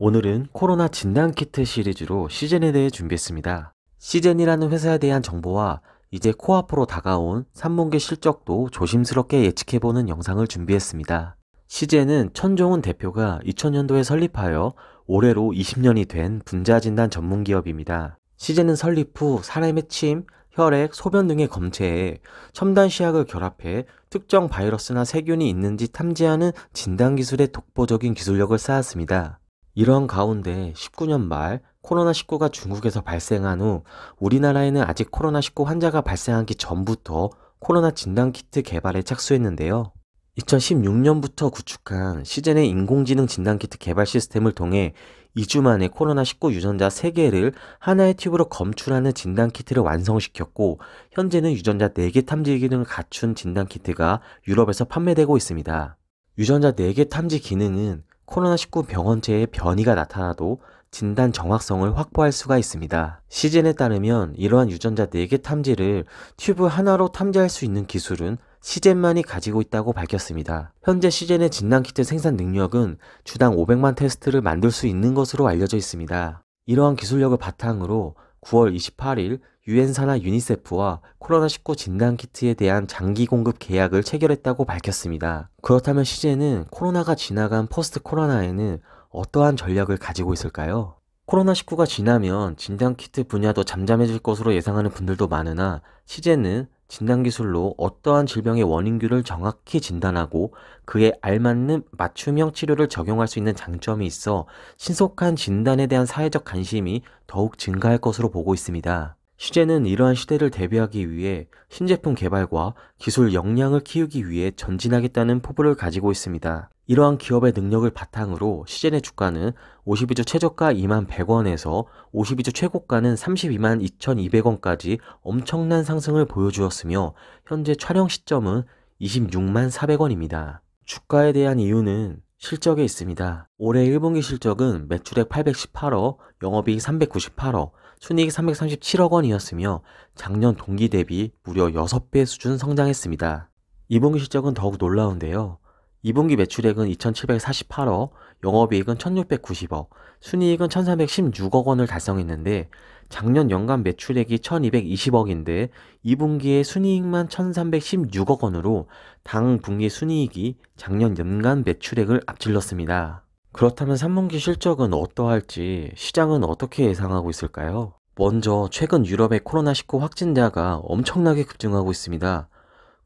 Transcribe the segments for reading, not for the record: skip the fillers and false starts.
오늘은 코로나 진단키트 시리즈로 시젠에 대해 준비했습니다. 시젠이라는 회사에 대한 정보와 이제 코앞으로 다가온 3분기 실적도 조심스럽게 예측해보는 영상을 준비했습니다. 시젠은 천종훈 대표가 2000년도에 설립하여 올해로 20년이 된 분자진단 전문기업입니다. 시젠은 설립 후 사람의 침, 혈액, 소변 등의 검체에 첨단 시약을 결합해 특정 바이러스나 세균이 있는지 탐지하는 진단기술의 독보적인 기술력을 쌓았습니다. 이러한 가운데 19년 말 코로나19가 중국에서 발생한 후 우리나라에는 아직 코로나19 환자가 발생하기 전부터 코로나 진단키트 개발에 착수했는데요. 2016년부터 구축한 시젠의 인공지능 진단키트 개발 시스템을 통해 2주 만에 코로나19 유전자 3개를 하나의 튜브로 검출하는 진단키트를 완성시켰고, 현재는 유전자 4개 탐지 기능을 갖춘 진단키트가 유럽에서 판매되고 있습니다. 유전자 4개 탐지 기능은 코로나19 병원체에 변이가 나타나도 진단 정확성을 확보할 수가 있습니다. 시젠에 따르면 이러한 유전자 4개 탐지를 튜브 하나로 탐지할 수 있는 기술은 시젠만이 가지고 있다고 밝혔습니다. 현재 시젠의 진단키트 생산 능력은 주당 500만 테스트를 만들 수 있는 것으로 알려져 있습니다. 이러한 기술력을 바탕으로 9월 28일 유엔사나 유니세프와 코로나19 진단키트에 대한 장기 공급 계약을 체결했다고 밝혔습니다. 그렇다면 시젠은 코로나가 지나간 포스트 코로나에는 어떠한 전략을 가지고 있을까요? 코로나19가 지나면 진단키트 분야도 잠잠해질 것으로 예상하는 분들도 많으나, 시젠은 진단기술로 어떠한 질병의 원인균을 정확히 진단하고 그에 알맞는 맞춤형 치료를 적용할 수 있는 장점이 있어 신속한 진단에 대한 사회적 관심이 더욱 증가할 것으로 보고 있습니다. 시젠은 이러한 시대를 대비하기 위해 신제품 개발과 기술 역량을 키우기 위해 전진하겠다는 포부를 가지고 있습니다. 이러한 기업의 능력을 바탕으로 시젠의 주가는 52주 최저가 21,100원에서 52주 최고가는 322,200원까지 엄청난 상승을 보여주었으며, 현재 촬영 시점은 264,000원입니다. 주가에 대한 이유는 실적에 있습니다. 올해 1분기 실적은 매출액 818억, 영업이익 398억, 순이익 337억 원이었으며 작년 동기 대비 무려 6배 수준 성장했습니다. 2분기 실적은 더욱 놀라운데요. 2분기 매출액은 2,748억, 영업이익은 1,690억, 순이익은 1,316억 원을 달성했는데, 작년 연간 매출액이 1,220억인데 2분기에 순이익만 1,316억 원으로 당 분기 순이익이 작년 연간 매출액을 앞질렀습니다. 그렇다면 3분기 실적은 어떠할지 시장은 어떻게 예상하고 있을까요? 먼저 최근 유럽의 코로나19 확진자가 엄청나게 급증하고 있습니다.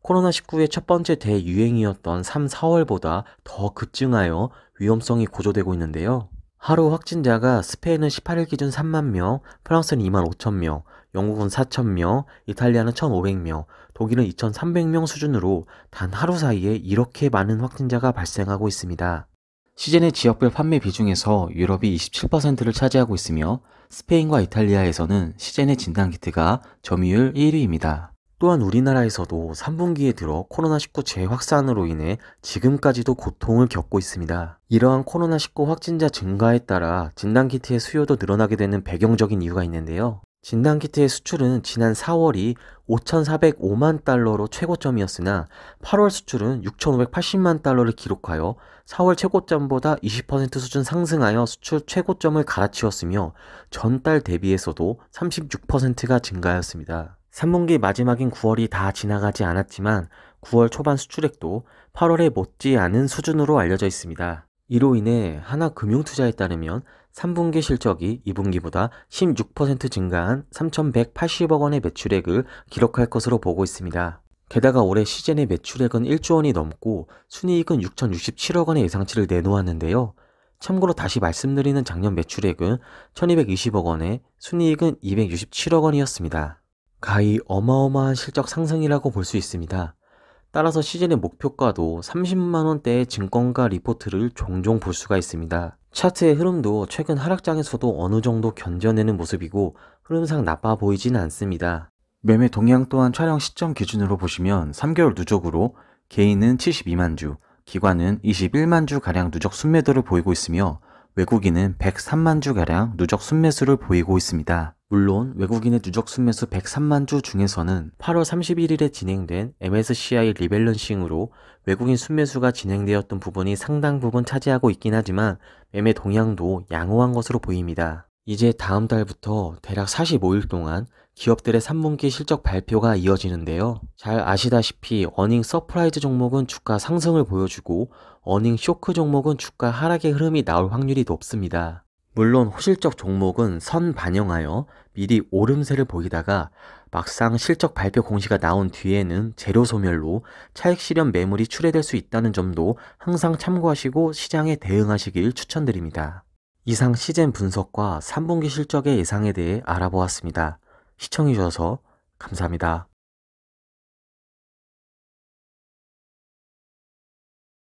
코로나19의 첫 번째 대유행이었던 3, 4월보다 더 급증하여 위험성이 고조되고 있는데요. 하루 확진자가 스페인은 18일 기준 3만 명, 프랑스는 2만 5천 명, 영국은 4천 명, 이탈리아는 1,500명, 독일은 2,300명 수준으로 단 하루 사이에 이렇게 많은 확진자가 발생하고 있습니다. 시젠의 지역별 판매 비중에서 유럽이 27%를 차지하고 있으며, 스페인과 이탈리아에서는 시젠의 진단키트가 점유율 1위입니다. 또한 우리나라에서도 3분기에 들어 코로나19 재확산으로 인해 지금까지도 고통을 겪고 있습니다. 이러한 코로나19 확진자 증가에 따라 진단키트의 수요도 늘어나게 되는 배경적인 이유가 있는데요. 진단키트의 수출은 지난 4월이 5,405만 달러로 최고점이었으나 8월 수출은 6,580만 달러를 기록하여 4월 최고점보다 20% 수준 상승하여 수출 최고점을 갈아치웠으며 전달 대비해서도 36%가 증가하였습니다. 3분기 마지막인 9월이 다 지나가지 않았지만 9월 초반 수출액도 8월에 못지않은 수준으로 알려져 있습니다. 이로 인해 하나금융투자에 따르면 3분기 실적이 2분기보다 16% 증가한 3,180억 원의 매출액을 기록할 것으로 보고 있습니다. 게다가 올해 시젠의 매출액은 1조 원이 넘고 순이익은 6,067억 원의 예상치를 내놓았는데요. 참고로 다시 말씀드리는 작년 매출액은 1,220억 원에 순이익은 267억 원이었습니다. 가히 어마어마한 실적 상승이라고 볼 수 있습니다. 따라서 시젠의 목표가도 30만원대의 증권가 리포트를 종종 볼 수가 있습니다. 차트의 흐름도 최근 하락장에서도 어느 정도 견뎌내는 모습이고 흐름상 나빠 보이진 않습니다. 매매 동향 또한 촬영 시점 기준으로 보시면 3개월 누적으로 개인은 72만 주, 기관은 21만 주가량 누적 순매도를 보이고 있으며 외국인은 103만 주가량 누적 순매수를 보이고 있습니다. 물론 외국인의 누적 순매수 103만 주 중에서는 8월 31일에 진행된 MSCI 리밸런싱으로 외국인 순매수가 진행되었던 부분이 상당 부분 차지하고 있긴 하지만 매매 동향도 양호한 것으로 보입니다. 이제 다음 달부터 대략 45일 동안 기업들의 3분기 실적 발표가 이어지는데요. 잘 아시다시피 어닝 서프라이즈 종목은 주가 상승을 보여주고 어닝 쇼크 종목은 주가 하락의 흐름이 나올 확률이 높습니다. 물론 호실적 종목은 선 반영하여 미리 오름세를 보이다가 막상 실적 발표 공시가 나온 뒤에는 재료 소멸로 차익 실현 매물이 출회될 수 있다는 점도 항상 참고하시고 시장에 대응하시길 추천드립니다. 이상 시젠 분석과 3분기 실적의 예상에 대해 알아보았습니다. 시청해주셔서 감사합니다.